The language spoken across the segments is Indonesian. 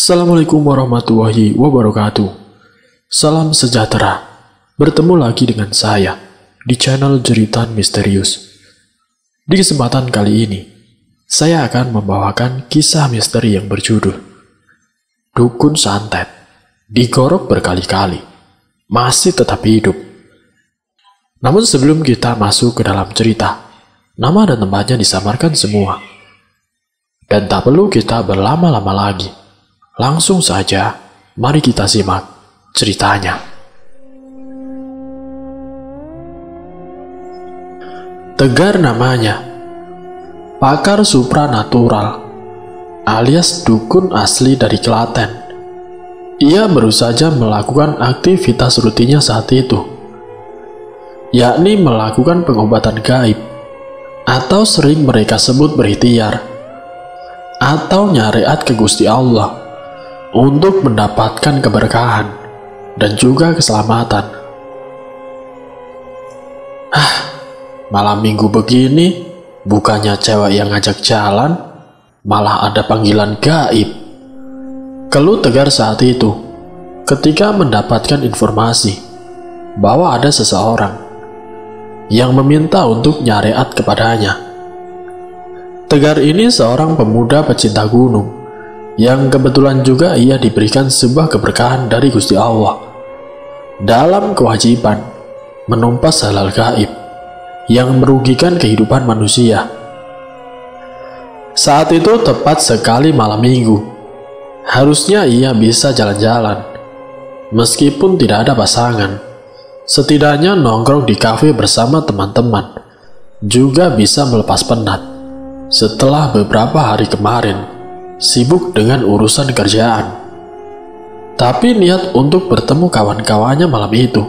Assalamualaikum warahmatullahi wabarakatuh. Salam sejahtera. Bertemu lagi dengan saya di channel Jeritan Misterius. Di kesempatan kali ini, saya akan membawakan kisah misteri yang berjudul Dukun Santet digorok berkali-kali, masih tetap hidup. Namun sebelum kita masuk ke dalam cerita, nama dan tempatnya disamarkan semua. Dan tak perlu kita berlama-lama lagi. Langsung saja, mari kita simak ceritanya. Tegar namanya, pakar supranatural, alias dukun asli dari Klaten. Ia baru saja melakukan aktivitas rutinnya saat itu, yakni melakukan pengobatan gaib, atau sering mereka sebut berikhtiar, atau nyariat ke Gusti Allah untuk mendapatkan keberkahan dan juga keselamatan. Malam minggu begini, bukannya cewek yang ngajak jalan, malah ada panggilan gaib. Keluh Tegar saat itu ketika mendapatkan informasi bahwa ada seseorang yang meminta untuk nyariat kepadanya. Tegar ini seorang pemuda pecinta gunung yang kebetulan juga ia diberikan sebuah keberkahan dari Gusti Allah dalam kewajiban menumpas hal-hal gaib yang merugikan kehidupan manusia. Saat itu tepat sekali malam minggu. Harusnya ia bisa jalan-jalan meskipun tidak ada pasangan. Setidaknya nongkrong di kafe bersama teman-teman juga bisa melepas penat setelah beberapa hari kemarin sibuk dengan urusan kerjaan. Tapi niat untuk bertemu kawan-kawannya malam itu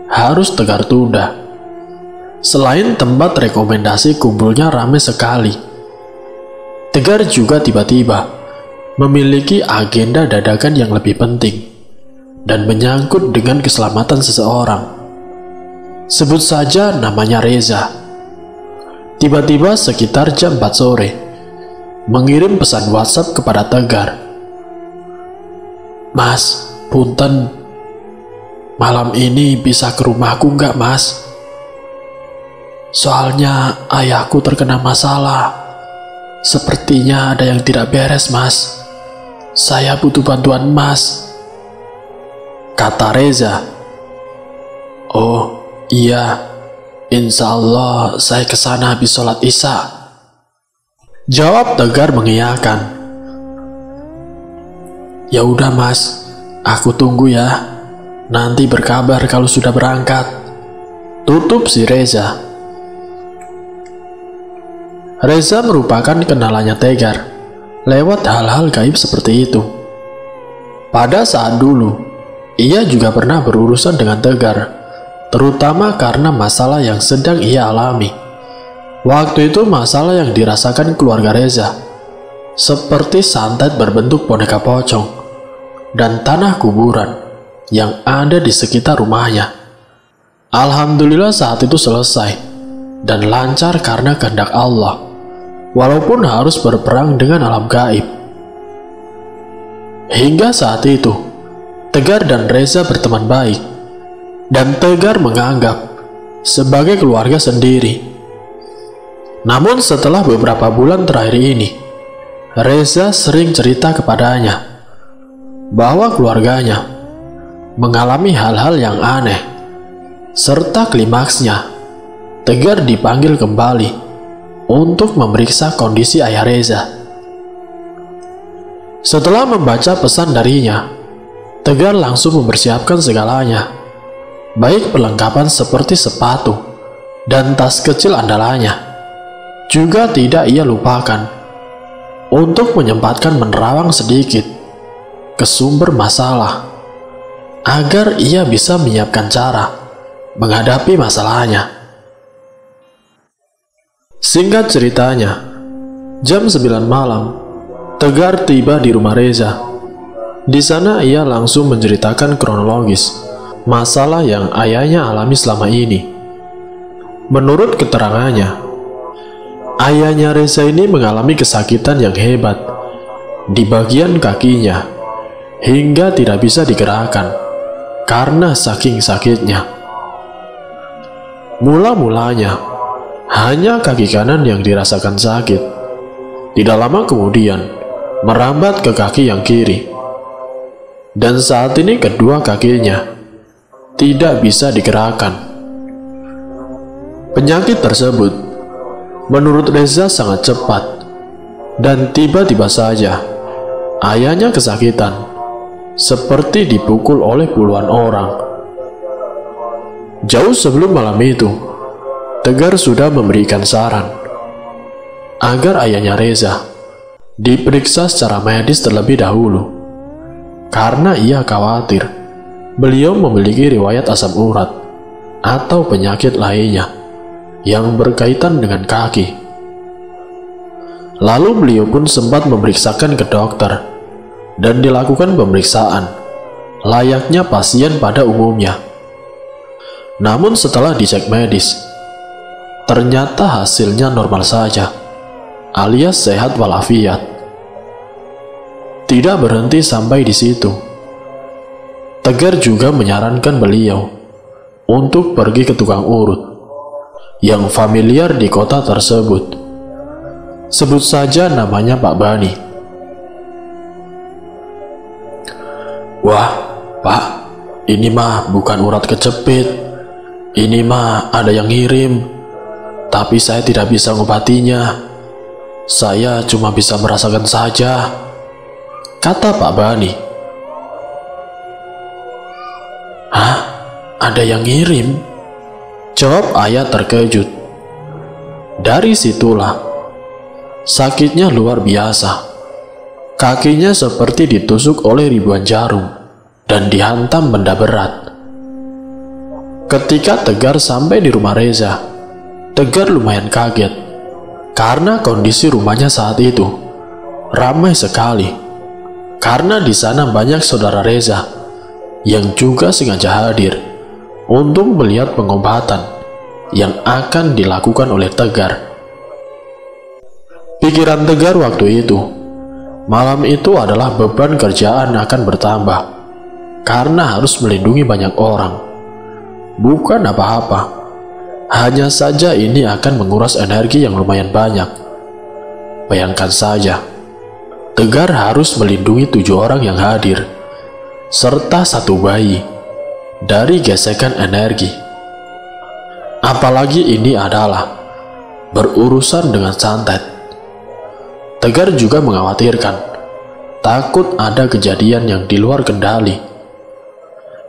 harus Tegar tunda. Selain tempat rekomendasi kumpulnya ramai sekali, Tegar juga tiba-tiba memiliki agenda dadakan yang lebih penting dan menyangkut dengan keselamatan seseorang. Sebut saja namanya Reza. Tiba-tiba sekitar jam 4 sore, mengirim pesan WhatsApp kepada Tegar. "Mas, punten, malam ini bisa ke rumahku nggak, Mas? Soalnya ayahku terkena masalah. Sepertinya ada yang tidak beres, Mas. Saya butuh bantuan Mas," kata Reza. "Oh iya, insya Allah saya kesana habis sholat isya," jawab Tegar mengiyakan. "Ya udah Mas, aku tunggu ya. Nanti berkabar kalau sudah berangkat," tutup si Reza. Reza merupakan kenalannya Tegar lewat hal-hal gaib seperti itu. Pada saat dulu, ia juga pernah berurusan dengan Tegar, terutama karena masalah yang sedang ia alami. Waktu itu masalah yang dirasakan keluarga Reza, seperti santet berbentuk boneka pocong dan tanah kuburan yang ada di sekitar rumahnya. Alhamdulillah saat itu selesai dan lancar karena kehendak Allah, walaupun harus berperang dengan alam gaib. Hingga saat itu, Tegar dan Reza berteman baik, dan Tegar menganggap sebagai keluarga sendiri. Namun setelah beberapa bulan terakhir ini, Reza sering cerita kepadanya bahwa keluarganya mengalami hal-hal yang aneh, serta klimaksnya Tegar dipanggil kembali untuk memeriksa kondisi ayah Reza. Setelah membaca pesan darinya, Tegar langsung mempersiapkan segalanya, baik perlengkapan seperti sepatu dan tas kecil andalannya. Juga tidak ia lupakan untuk menyempatkan menerawang sedikit ke sumber masalah agar ia bisa menyiapkan cara menghadapi masalahnya. Singkat ceritanya, jam 9 malam, Tegar tiba di rumah Reza. Di sana ia langsung menceritakan kronologis masalah yang ayahnya alami selama ini. Menurut keterangannya, ayahnya Reza ini mengalami kesakitan yang hebat di bagian kakinya hingga tidak bisa digerakkan karena saking sakitnya. Mula-mulanya hanya kaki kanan yang dirasakan sakit. Tidak lama kemudian merambat ke kaki yang kiri, dan saat ini kedua kakinya tidak bisa digerakkan. Penyakit tersebut menurut Reza sangat cepat, dan tiba-tiba saja ayahnya kesakitan, seperti dipukul oleh puluhan orang. Jauh sebelum malam itu, Tegar sudah memberikan saran agar ayahnya Reza diperiksa secara medis terlebih dahulu, karena ia khawatir beliau memiliki riwayat asam urat atau penyakit lainnya yang berkaitan dengan kaki. Lalu beliau pun sempat memeriksakan ke dokter dan dilakukan pemeriksaan layaknya pasien pada umumnya. Namun setelah dicek medis, ternyata hasilnya normal saja, alias sehat walafiat. Tidak berhenti sampai di situ. Tegar juga menyarankan beliau untuk pergi ke tukang urut yang familiar di kota tersebut. Sebut saja namanya Pak Bani. "Wah, Pak, ini mah bukan urat kejepit. Ini mah ada yang ngirim. Tapi saya tidak bisa ngobatinya. Saya cuma bisa merasakan saja," kata Pak Bani. "Hah? Ada yang ngirim?" jawab ayah terkejut. Dari situlah sakitnya luar biasa. Kakinya seperti ditusuk oleh ribuan jarum dan dihantam benda berat. Ketika Tegar sampai di rumah Reza, Tegar lumayan kaget karena kondisi rumahnya saat itu ramai sekali, karena di sana banyak saudara Reza yang juga sengaja hadir untuk melihat pengobatan yang akan dilakukan oleh Tegar. Pikiran Tegar waktu itu, malam itu adalah beban kerjaan akan bertambah karena harus melindungi banyak orang. Bukan apa-apa, hanya saja ini akan menguras energi yang lumayan banyak. Bayangkan saja, Tegar harus melindungi 7 orang yang hadir, serta 1 bayi, dari gesekan energi. Apalagi ini adalah berurusan dengan santet. Tegar juga mengkhawatirkan, takut ada kejadian yang di luar kendali.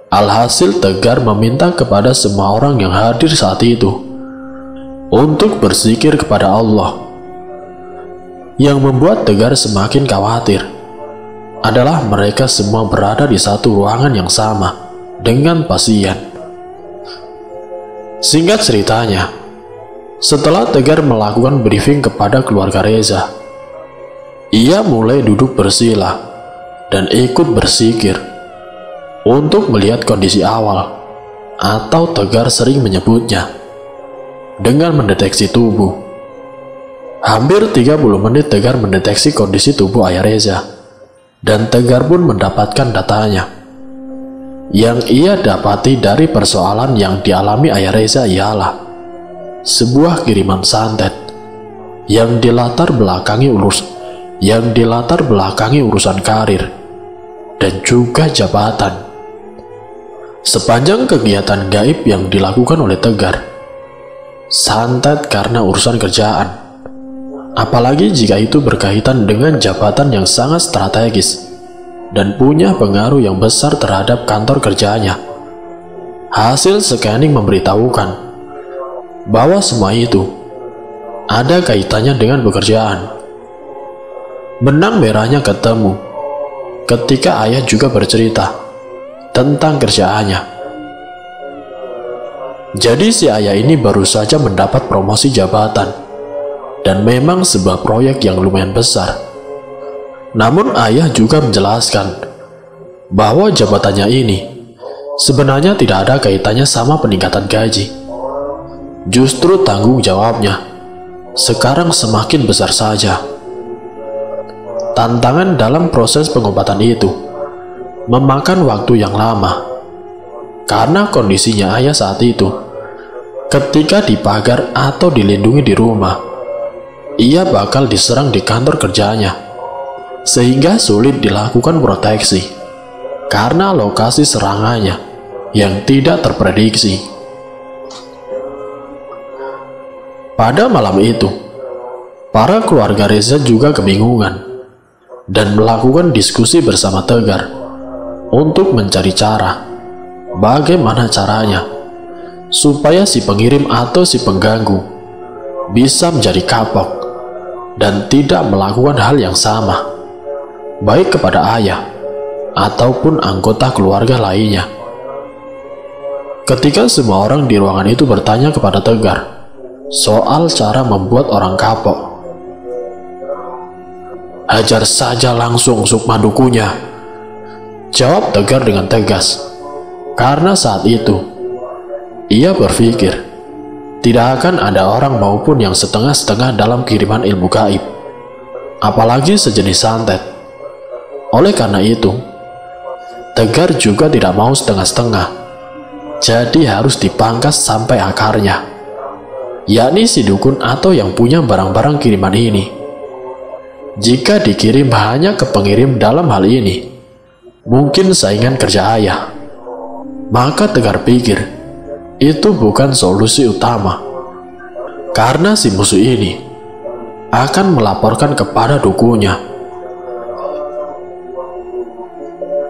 Alhasil Tegar meminta kepada semua orang yang hadir saat itu untuk berzikir kepada Allah. Yang membuat Tegar semakin khawatir adalah mereka semua berada di satu ruangan yang sama dengan pasien. Singkat ceritanya, setelah Tegar melakukan briefing kepada keluarga Reza, ia mulai duduk bersila dan ikut berzikir untuk melihat kondisi awal, atau Tegar sering menyebutnya dengan mendeteksi tubuh. Hampir 30 menit Tegar mendeteksi kondisi tubuh ayah Reza, dan Tegar pun mendapatkan datanya. Yang ia dapati dari persoalan yang dialami ayah Reza ialah sebuah kiriman santet yang dilatar belakangi urusan karir dan juga jabatan. Sepanjang kegiatan gaib yang dilakukan oleh Tegar, santet karena urusan kerjaan, apalagi jika itu berkaitan dengan jabatan yang sangat strategis dan punya pengaruh yang besar terhadap kantor kerjanya. Hasil scanning memberitahukan bahwa semua itu ada kaitannya dengan pekerjaan. Benang merahnya ketemu ketika ayah juga bercerita tentang kerjaannya. Jadi si ayah ini baru saja mendapat promosi jabatan, dan memang sebuah proyek yang lumayan besar. Namun ayah juga menjelaskan bahwa jabatannya ini sebenarnya tidak ada kaitannya sama peningkatan gaji. Justru tanggung jawabnya sekarang semakin besar saja. Tantangan dalam proses pengobatan itu memakan waktu yang lama. Karena kondisinya ayah saat itu, ketika dipagar atau dilindungi di rumah, ia bakal diserang di kantor kerjanya, sehingga sulit dilakukan proteksi karena lokasi serangannya yang tidak terprediksi. Pada malam itu, para keluarga Reza juga kebingungan dan melakukan diskusi bersama Tegar untuk mencari cara bagaimana caranya supaya si pengirim atau si pengganggu bisa menjadi kapok dan tidak melakukan hal yang sama, baik kepada ayah ataupun anggota keluarga lainnya. Ketika semua orang di ruangan itu bertanya kepada Tegar soal cara membuat orang kapok, "Hajar saja langsung Sukma dukunya," jawab Tegar dengan tegas. Karena saat itu ia berpikir tidak akan ada orang maupun yang setengah-setengah dalam kiriman ilmu gaib, apalagi sejenis santet. Oleh karena itu, Tegar juga tidak mau setengah-setengah, jadi harus dipangkas sampai akarnya, yakni si dukun atau yang punya barang-barang kiriman ini. Jika dikirim hanya ke pengirim dalam hal ini, mungkin saingan kerja ayah. Maka Tegar pikir itu bukan solusi utama, karena si musuh ini akan melaporkan kepada dukunya.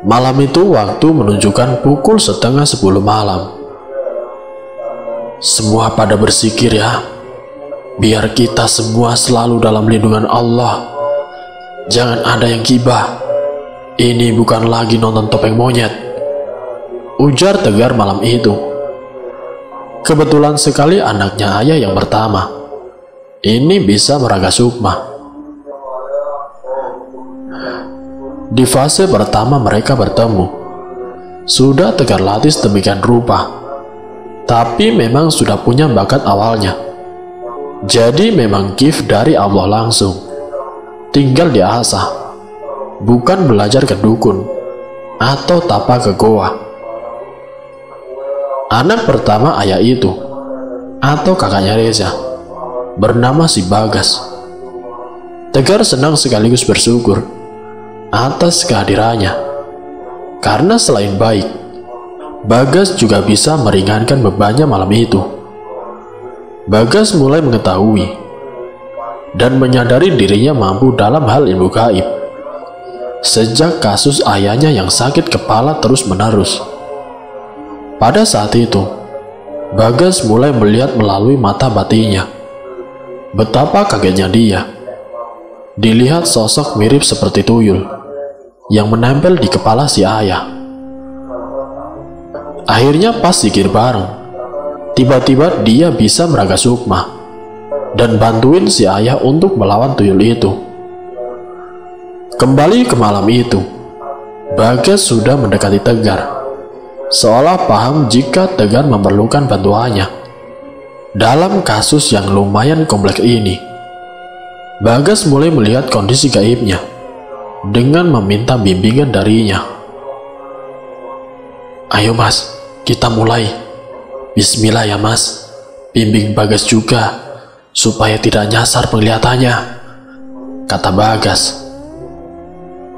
Malam itu waktu menunjukkan pukul 9:30 malam. Semua pada berzikir ya, biar kita semua selalu dalam lindungan Allah. Jangan ada yang gibah. Ini bukan lagi nonton topeng monyet, ujar Tegar malam itu. Kebetulan sekali anaknya ayah yang pertama ini bisa meraga Sukma. Di fase pertama mereka bertemu, sudah Tegar latih demikian rupa, tapi memang sudah punya bakat awalnya. Jadi memang gift dari Allah langsung, tinggal diasah, bukan belajar ke dukun atau tapa ke goa. Anak pertama ayah itu, atau kakaknya Reza, bernama si Bagas. Tegar senang sekaligus bersyukur atas kehadirannya, karena selain baik, Bagas juga bisa meringankan bebannya malam itu. Bagas mulai mengetahui dan menyadari dirinya mampu dalam hal ilmu gaib sejak kasus ayahnya yang sakit kepala terus-menerus. Pada saat itu, Bagas mulai melihat melalui mata batinnya. Betapa kagetnya dia dilihat sosok mirip seperti tuyul yang menempel di kepala si ayah. Akhirnya pas zikir bareng, tiba-tiba dia bisa meraga Sukma dan bantuin si ayah untuk melawan tuyul itu. Kembali ke malam itu, Bagas sudah mendekati Tegar, seolah paham jika Tegar memerlukan bantuannya dalam kasus yang lumayan kompleks ini. Bagas mulai melihat kondisi gaibnya dengan meminta bimbingan darinya. "Ayo mas, kita mulai. Bismillah ya mas, bimbing Bagas juga supaya tidak nyasar penglihatannya," kata Bagas.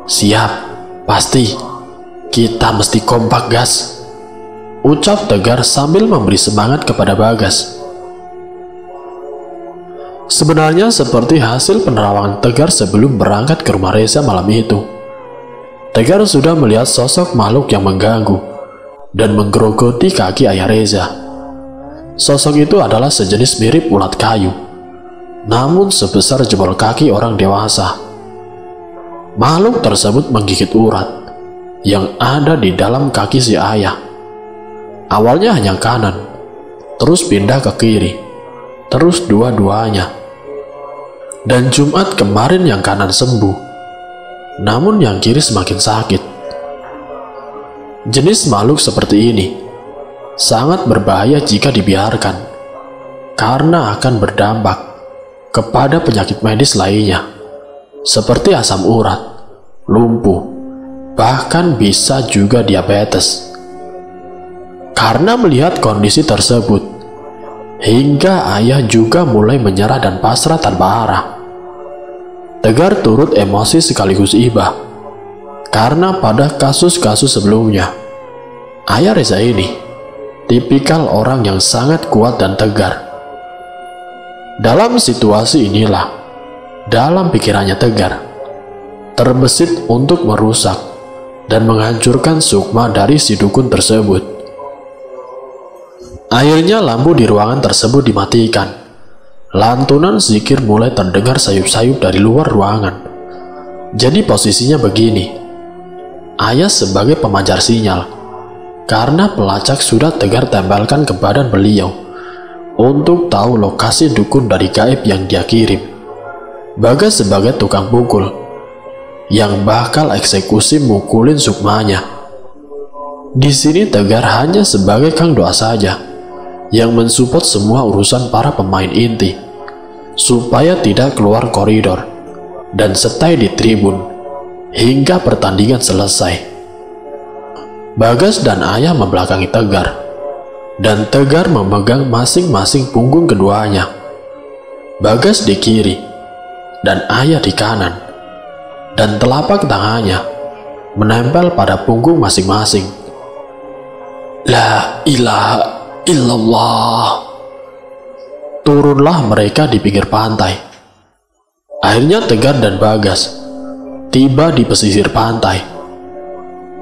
"Siap, pasti. Kita mesti kompak gas," ucap Tegar sambil memberi semangat kepada Bagas. Sebenarnya seperti hasil penerawangan Tegar sebelum berangkat ke rumah Reza malam itu, Tegar sudah melihat sosok makhluk yang mengganggu dan menggerogoti kaki ayah Reza. Sosok itu adalah sejenis mirip ulat kayu, namun sebesar jempol kaki orang dewasa. Makhluk tersebut menggigit urat yang ada di dalam kaki si ayah. Awalnya hanya kanan, terus pindah ke kiri, terus dua-duanya. Dan Jumat kemarin yang kanan sembuh, namun yang kiri semakin sakit. Jenis makhluk seperti ini sangat berbahaya jika dibiarkan, karena akan berdampak kepada penyakit medis lainnya, seperti asam urat, lumpuh, bahkan bisa juga diabetes. Karena melihat kondisi tersebut, hingga ayah juga mulai menyerah dan pasrah tanpa arah. Tegar turut emosi sekaligus iba, karena pada kasus-kasus sebelumnya, ayah Reza ini tipikal orang yang sangat kuat dan tegar. Dalam situasi inilah, dalam pikirannya Tegar, terbesit untuk merusak dan menghancurkan sukma dari si dukun tersebut. Akhirnya lampu di ruangan tersebut dimatikan. Lantunan zikir mulai terdengar sayup-sayup dari luar ruangan. Jadi posisinya begini. Ayah sebagai pemancar sinyal, karena pelacak sudah Tegar tempelkan ke badan beliau untuk tahu lokasi dukun dari gaib yang dia kirim. Bagas sebagai tukang pukul yang bakal eksekusi mukulin sukmanya. Di sini Tegar hanya sebagai kang doa saja yang mensupport semua urusan para pemain inti supaya tidak keluar koridor dan stay di tribun hingga pertandingan selesai. Bagas dan ayah membelakangi Tegar, dan Tegar memegang masing-masing punggung keduanya. Bagas di kiri dan ayah di kanan, dan telapak tangannya menempel pada punggung masing-masing. La ilaha illallah. Turunlah mereka di pinggir pantai. Akhirnya Tegar dan Bagas tiba di pesisir pantai.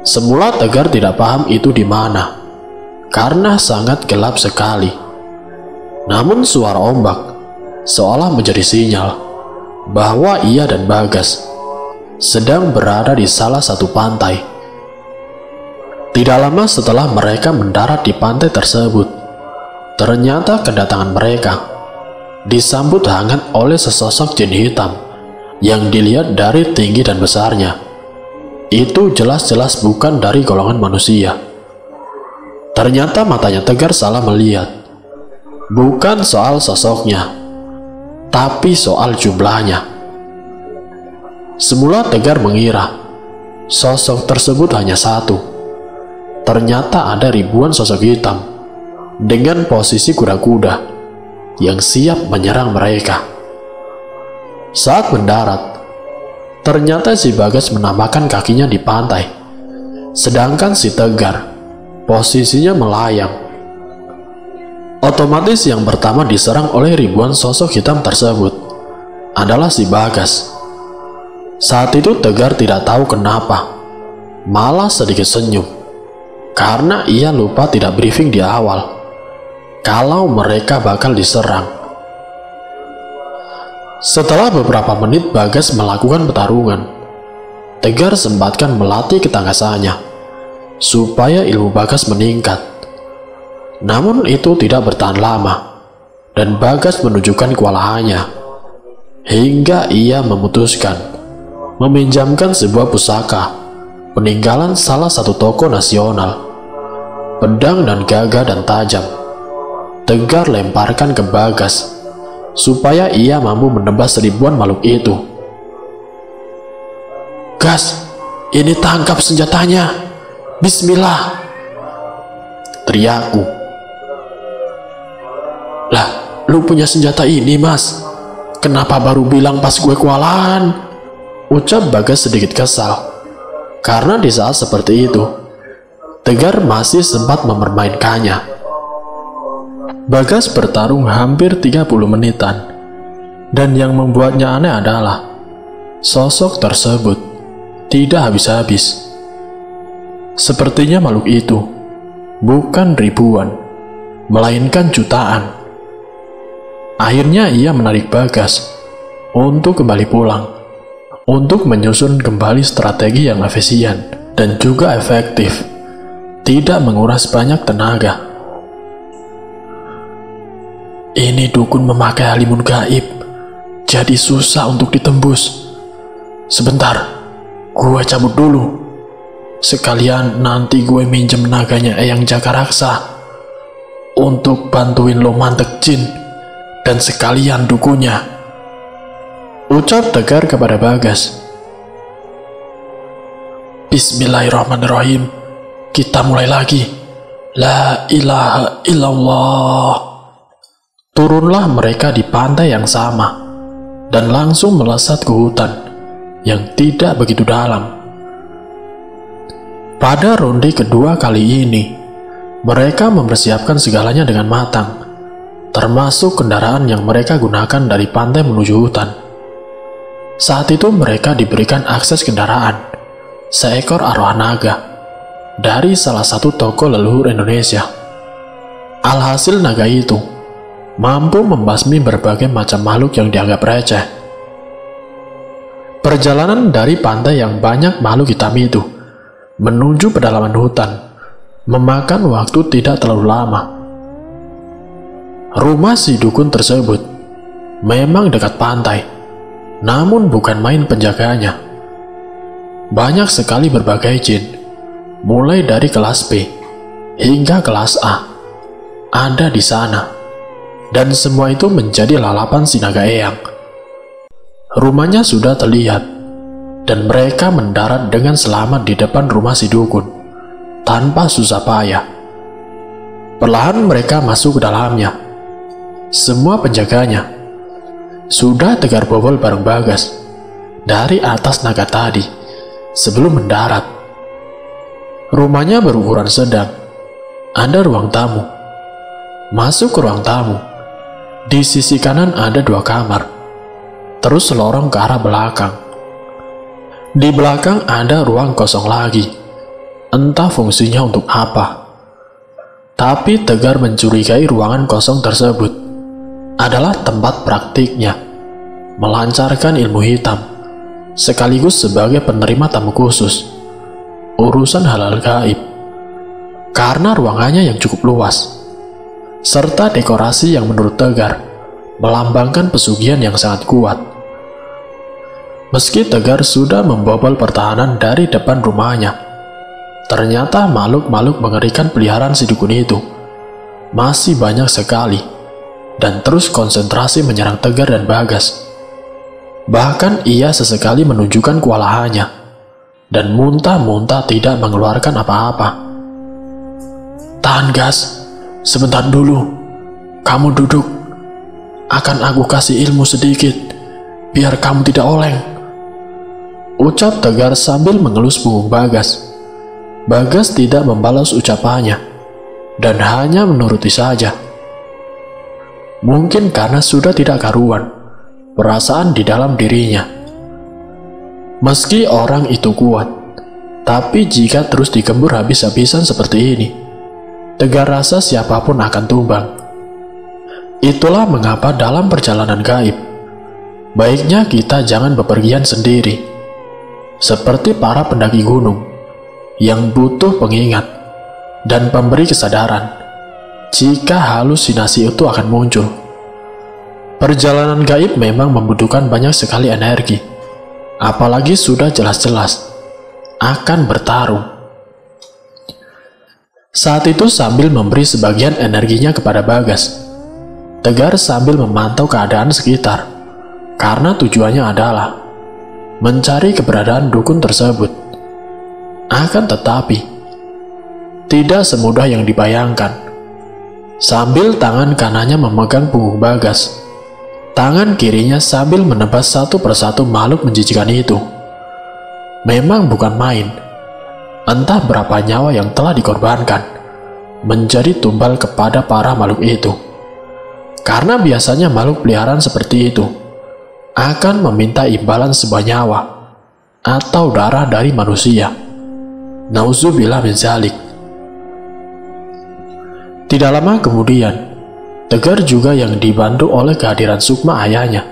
Semula Tegar tidak paham itu di mana, karena sangat gelap sekali. Namun suara ombak seolah menjadi sinyal bahwa ia dan Bagas sedang berada di salah satu pantai. Tidak lama setelah mereka mendarat di pantai tersebut, ternyata kedatangan mereka disambut hangat oleh sesosok jin hitam yang dilihat dari tinggi dan besarnya. Itu jelas-jelas bukan dari golongan manusia. Ternyata matanya Tegar salah melihat. Bukan soal sosoknya, tapi soal jumlahnya. Semula Tegar mengira sosok tersebut hanya satu. Ternyata ada ribuan sosok hitam dengan posisi kuda-kuda yang siap menyerang mereka. Saat mendarat, ternyata si Bagas menambahkan kakinya di pantai, sedangkan si Tegar posisinya melayang. Otomatis yang pertama diserang oleh ribuan sosok hitam tersebut adalah si Bagas. Saat itu Tegar tidak tahu kenapa, malah sedikit senyum, karena ia lupa tidak briefing di awal kalau mereka bakal diserang. Setelah beberapa menit Bagas melakukan pertarungan, Tegar sempatkan melatih ketangkasannya supaya ilmu Bagas meningkat. Namun itu tidak bertahan lama, dan Bagas menunjukkan kewalahannya, hingga ia memutuskan meminjamkan sebuah pusaka peninggalan salah satu tokoh nasional. Pedang dan gagah dan tajam Tegar lemparkan ke Bagas supaya ia mampu menebas ribuan makhluk itu. "Gas, ini tangkap senjatanya. Bismillah," teriakku. "Lah, lu punya senjata ini, Mas. Kenapa baru bilang pas gue kewalahan?" ucap Bagas sedikit kesal. Karena di saat seperti itu, Tegar masih sempat mempermainkannya. Bagas bertarung hampir 30 menitan. Dan yang membuatnya aneh adalah sosok tersebut tidak habis-habis. Sepertinya makhluk itu bukan ribuan, melainkan jutaan. Akhirnya ia menarik Bagas untuk kembali pulang, untuk menyusun kembali strategi yang efisien dan juga efektif, tidak menguras banyak tenaga. Ini dukun memakai halimun gaib, jadi susah untuk ditembus. Sebentar, gue cabut dulu. Sekalian nanti gue minjem naganya Eyang Jagaraksa untuk bantuin lo mantek jin, dan sekalian dukunya, ucap Tegar kepada Bagas. Bismillahirrahmanirrahim. Kita mulai lagi. La ilaha illallah. Turunlah mereka di pantai yang sama dan langsung melesat ke hutan yang tidak begitu dalam. Pada ronde kedua kali ini, mereka mempersiapkan segalanya dengan matang, termasuk kendaraan yang mereka gunakan dari pantai menuju hutan. Saat itu mereka diberikan akses kendaraan, seekor arwah naga, dari salah satu tokoh leluhur Indonesia. Alhasil naga itu mampu membasmi berbagai macam makhluk yang dianggap receh. Perjalanan dari pantai yang banyak makhluk hitam itu menuju pedalaman hutan memakan waktu tidak terlalu lama. Rumah si dukun tersebut memang dekat pantai, namun bukan main penjaganya. Banyak sekali berbagai jin, mulai dari kelas B hingga kelas A, ada di sana. Dan semua itu menjadi lalapan si naga eyang. Rumahnya sudah terlihat, dan mereka mendarat dengan selamat di depan rumah si dukun, tanpa susah payah. Perlahan mereka masuk ke dalamnya. Semua penjaganya sudah tegar bobol bareng Bagas dari atas naga tadi sebelum mendarat. Rumahnya berukuran sedang. Ada ruang tamu. Masuk ke ruang tamu. Di sisi kanan ada 2 kamar, terus lorong ke arah belakang. Di belakang ada ruang kosong lagi, entah fungsinya untuk apa. Tapi Tegar mencurigai ruangan kosong tersebut adalah tempat praktiknya melancarkan ilmu hitam, sekaligus sebagai penerima tamu khusus, urusan halal gaib. Karena ruangannya yang cukup luas, serta dekorasi yang menurut Tegar melambangkan pesugihan yang sangat kuat. Meski Tegar sudah membobol pertahanan dari depan rumahnya, ternyata makhluk-makhluk mengerikan peliharaan si dukun itu masih banyak sekali dan terus konsentrasi menyerang Tegar dan Bagas. Bahkan ia sesekali menunjukkan kewalahannya dan muntah-muntah tidak mengeluarkan apa-apa. Tahan gas, sebentar dulu, kamu duduk. Akan aku kasih ilmu sedikit, biar kamu tidak oleng, ucap Tegar sambil mengelus punggung Bagas. Bagas tidak membalas ucapannya dan hanya menuruti saja. Mungkin karena sudah tidak karuan perasaan di dalam dirinya. Meski orang itu kuat, tapi jika terus digembur habis-habisan seperti ini, Tegar rasa siapapun akan tumbang. Itulah mengapa dalam perjalanan gaib, baiknya kita jangan bepergian sendiri, seperti para pendaki gunung yang butuh pengingat dan pemberi kesadaran jika halusinasi itu akan muncul. Perjalanan gaib memang membutuhkan banyak sekali energi, apalagi sudah jelas-jelas akan bertarung. Saat itu sambil memberi sebagian energinya kepada Bagas, Tegar sambil memantau keadaan sekitar, karena tujuannya adalah mencari keberadaan dukun tersebut. Akan tetapi, tidak semudah yang dibayangkan. Sambil tangan kanannya memegang punggung Bagas, tangan kirinya sambil menebas satu persatu makhluk menjijikan itu. Memang bukan main. Entah berapa nyawa yang telah dikorbankan menjadi tumbal kepada para makhluk itu. Karena biasanya makhluk peliharaan seperti itu akan meminta imbalan sebuah nyawa atau darah dari manusia. Nauzubillah min dzalik. Tidak lama kemudian, Tegar juga yang dibantu oleh kehadiran Sukma ayahnya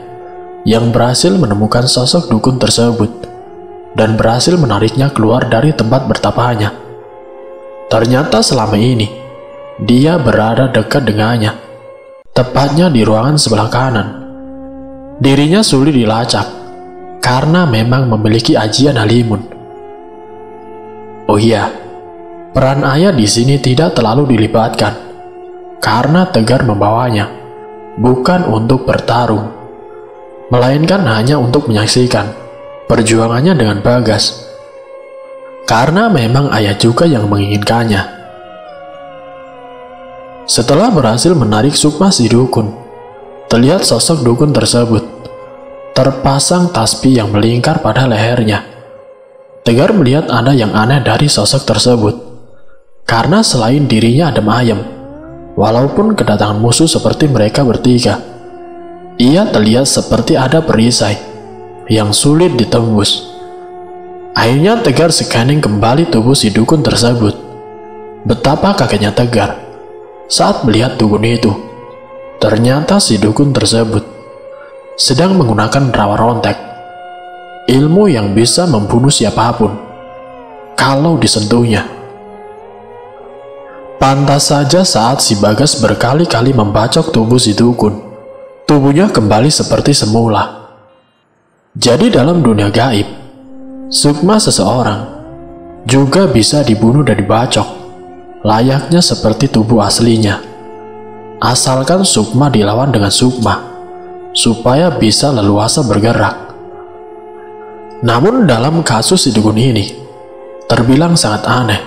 yang berhasil menemukan sosok dukun tersebut dan berhasil menariknya keluar dari tempat bertapanya. Ternyata selama ini dia berada dekat dengannya, tepatnya di ruangan sebelah kanan. Dirinya sulit dilacak karena memang memiliki ajian halimun. Oh iya, peran ayah di sini tidak terlalu dilibatkan karena Tegar membawanya bukan untuk bertarung, melainkan hanya untuk menyaksikan perjuangannya dengan Bagas. karena memang ayah juga yang menginginkannya. Setelah berhasil menarik Sukma si dukun, terlihat sosok dukun tersebut terpasang tasbih yang melingkar pada lehernya. Tegar melihat ada yang aneh dari sosok tersebut, karena selain dirinya adem ayem, walaupun kedatangan musuh seperti mereka bertiga, ia terlihat seperti ada perisai yang sulit ditembus. Akhirnya Tegar scanning kembali tubuh si dukun tersebut. Betapa kagetnya Tegar saat melihat dukun itu. Ternyata si dukun tersebut sedang menggunakan rawa rontek, ilmu yang bisa membunuh siapapun kalau disentuhnya. Pantas saja saat si Bagas berkali-kali membacok tubuh si dukun, tubuhnya kembali seperti semula. Jadi dalam dunia gaib, sukma seseorang juga bisa dibunuh dan dibacok, layaknya seperti tubuh aslinya. Asalkan sukma dilawan dengan sukma, supaya bisa leluasa bergerak. Namun dalam kasus si dukun ini, terbilang sangat aneh.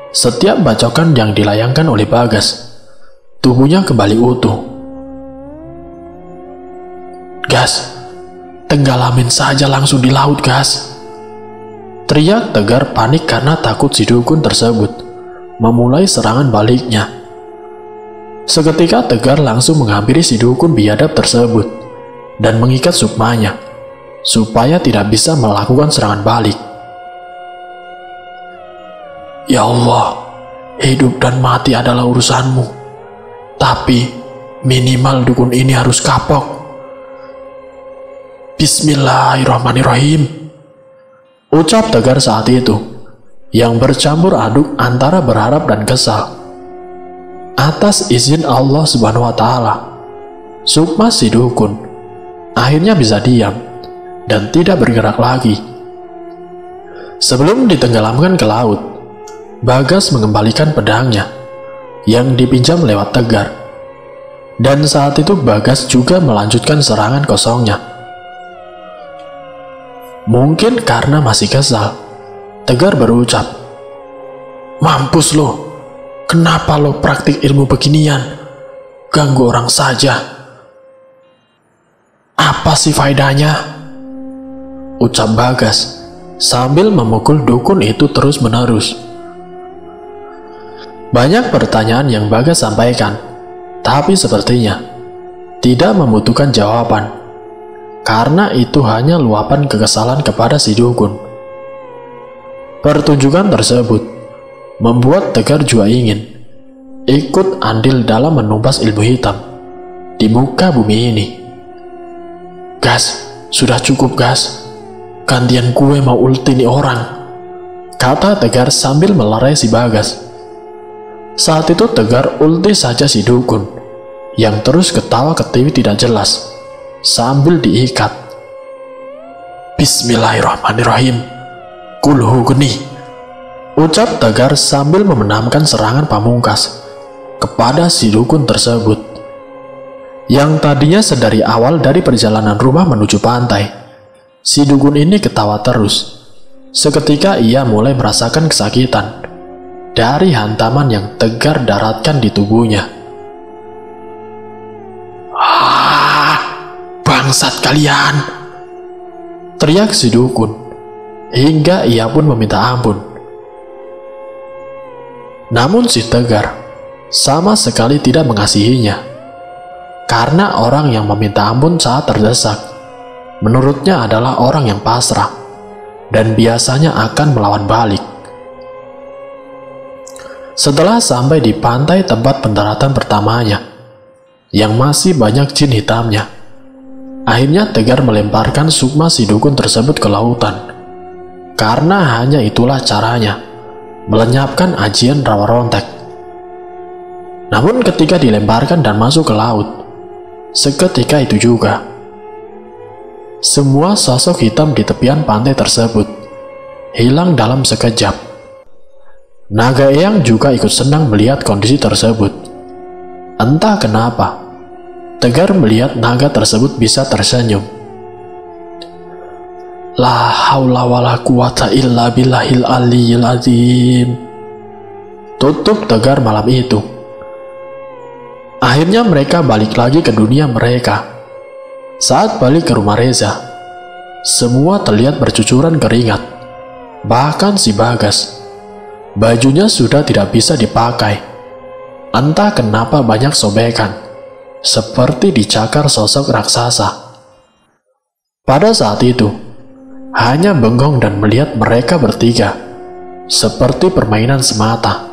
Setiap bacokan yang dilayangkan oleh Bagas, tubuhnya kembali utuh. "Gas, tenggalamin saja langsung di laut, Gas!" teriak Tegar panik karena takut si dukun tersebut memulai serangan baliknya. Seketika Tegar langsung menghampiri si dukun biadab tersebut dan mengikat sukmanya supaya tidak bisa melakukan serangan balik. "Ya Allah, hidup dan mati adalah urusanmu, tapi minimal dukun ini harus kapok. Bismillahirrahmanirrahim," ucap Tegar saat itu, yang bercampur aduk antara berharap dan kesal. Atas izin Allah Subhanahu wa Ta'ala, sukma si dukun akhirnya bisa diam dan tidak bergerak lagi. Sebelum ditenggelamkan ke laut, Bagas mengembalikan pedangnya yang dipinjam lewat Tegar, dan saat itu Bagas juga melanjutkan serangan kosongnya. Mungkin karena masih kesal, Tegar berucap, "Mampus lo, kenapa lo praktik ilmu beginian? Ganggu orang saja. Apa sih faedahnya?" ucap Bagas sambil memukul dukun itu terus-menerus. Banyak pertanyaan yang Bagas sampaikan, tapi sepertinya tidak membutuhkan jawaban, karena itu hanya luapan kekesalan kepada si dukun. Pertunjukan tersebut membuat Tegar juga ingin ikut andil dalam menumpas ilmu hitam di muka bumi ini. "Gas, sudah cukup, Gas. Gantian gue mau ulti nih orang," kata Tegar sambil melerai si Bagas. Saat itu Tegar ulti saja si dukun, yang terus ketawa ketiwi tidak jelas sambil diikat. "Bismillahirrahmanirrahim, kulhu geni," ucap Tegar sambil memenamkan serangan pamungkas kepada si dukun tersebut, yang tadinya sedari awal dari perjalanan rumah menuju pantai. Si dukun ini ketawa terus. Seketika ia mulai merasakan kesakitan dari hantaman yang Tegar daratkan di tubuhnya. "Ah, bangsat kalian!" teriak si dukun, hingga ia pun meminta ampun. Namun si Tegar sama sekali tidak mengasihinya, karena orang yang meminta ampun saat terdesak, menurutnya adalah orang yang pasrah dan biasanya akan melawan balik. Setelah sampai di pantai tempat pendaratan pertamanya, yang masih banyak jin hitamnya, akhirnya Tegar melemparkan sukma si dukun tersebut ke lautan, karena hanya itulah caranya melenyapkan ajian rawa rontek. Namun ketika dilemparkan dan masuk ke laut, seketika itu juga semua sosok hitam di tepian pantai tersebut hilang dalam sekejap. Naga Eyang juga ikut senang melihat kondisi tersebut. Entah kenapa, Tegar melihat naga tersebut bisa tersenyum. La haula wala quwata illa billahil aliyil azim. Tutup Tegar malam itu. Akhirnya mereka balik lagi ke dunia mereka. Saat balik ke rumah Reza, semua terlihat bercucuran keringat. Bahkan si Bagas, bajunya sudah tidak bisa dipakai. Entah kenapa banyak sobekan, seperti dicakar sosok raksasa. Pada saat itu, hanya bengong dan melihat mereka bertiga, seperti permainan semata.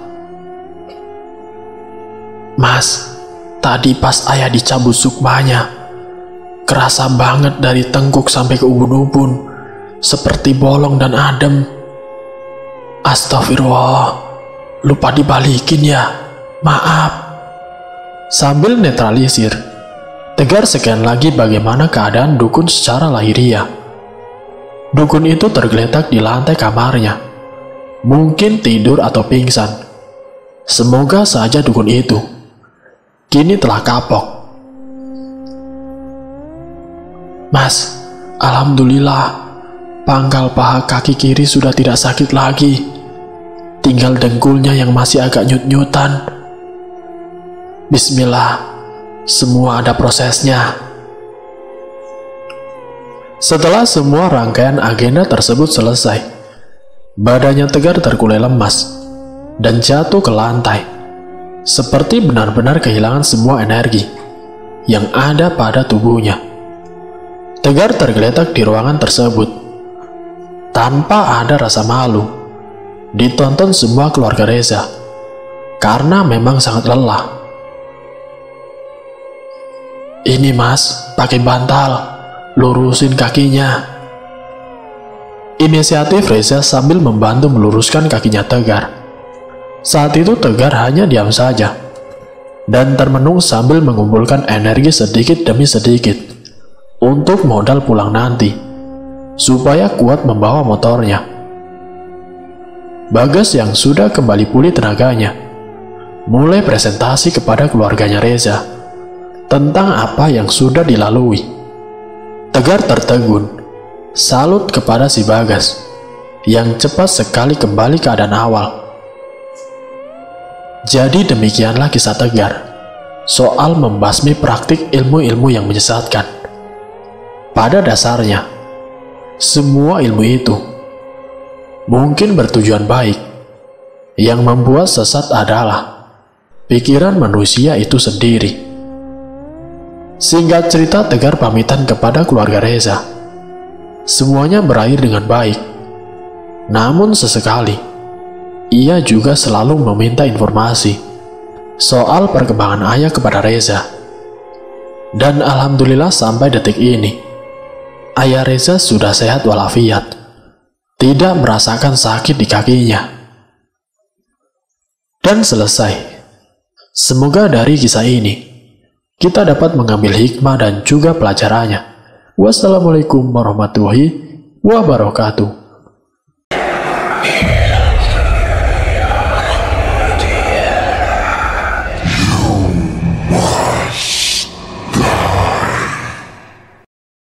Mas, tadi pas ayah dicabut sukmanya, kerasa banget dari tengkuk sampai ke ubun-ubun, seperti bolong dan adem. Astagfirullah, lupa dibalikin ya, maaf. Sambil netralisir, Tegar sekian lagi bagaimana keadaan dukun secara lahiriah. Dukun itu tergeletak di lantai kamarnya, mungkin tidur atau pingsan. Semoga saja dukun itu kini telah kapok. Mas, alhamdulillah, pangkal paha kaki kiri sudah tidak sakit lagi. Tinggal dengkulnya yang masih agak nyut-nyutan. Bismillah, semua ada prosesnya. Setelah semua rangkaian agenda tersebut selesai, badannya Tegar terkulai lemas dan jatuh ke lantai, seperti benar-benar kehilangan semua energi yang ada pada tubuhnya. Tegar tergeletak di ruangan tersebut tanpa ada rasa malu. Ditonton semua keluarga Reza karena memang sangat lelah. Ini mas, pakai bantal, lurusin kakinya. Inisiatif Reza sambil membantu meluruskan kakinya Tegar. Saat itu Tegar hanya diam saja dan termenung sambil mengumpulkan energi sedikit demi sedikit untuk modal pulang nanti, supaya kuat membawa motornya. Bagas yang sudah kembali pulih tenaganya mulai presentasi kepada keluarganya Reza tentang apa yang sudah dilalui. Tegar tertegun, salut kepada si Bagas yang cepat sekali kembali ke keadaan awal. Jadi demikianlah kisah Tegar soal membasmi praktik ilmu-ilmu yang menyesatkan. Pada dasarnya, semua ilmu itu mungkin bertujuan baik. Yang membuat sesat adalah pikiran manusia itu sendiri. Singkat cerita, Tegar pamitan kepada keluarga Reza. Semuanya berakhir dengan baik. Namun sesekali, ia juga selalu meminta informasi soal perkembangan ayah kepada Reza. Dan alhamdulillah sampai detik ini, ayah Reza sudah sehat walafiat, tidak merasakan sakit di kakinya. Dan selesai. Semoga dari kisah ini kita dapat mengambil hikmah dan juga pelajarannya. Wassalamualaikum warahmatullahi wabarakatuh.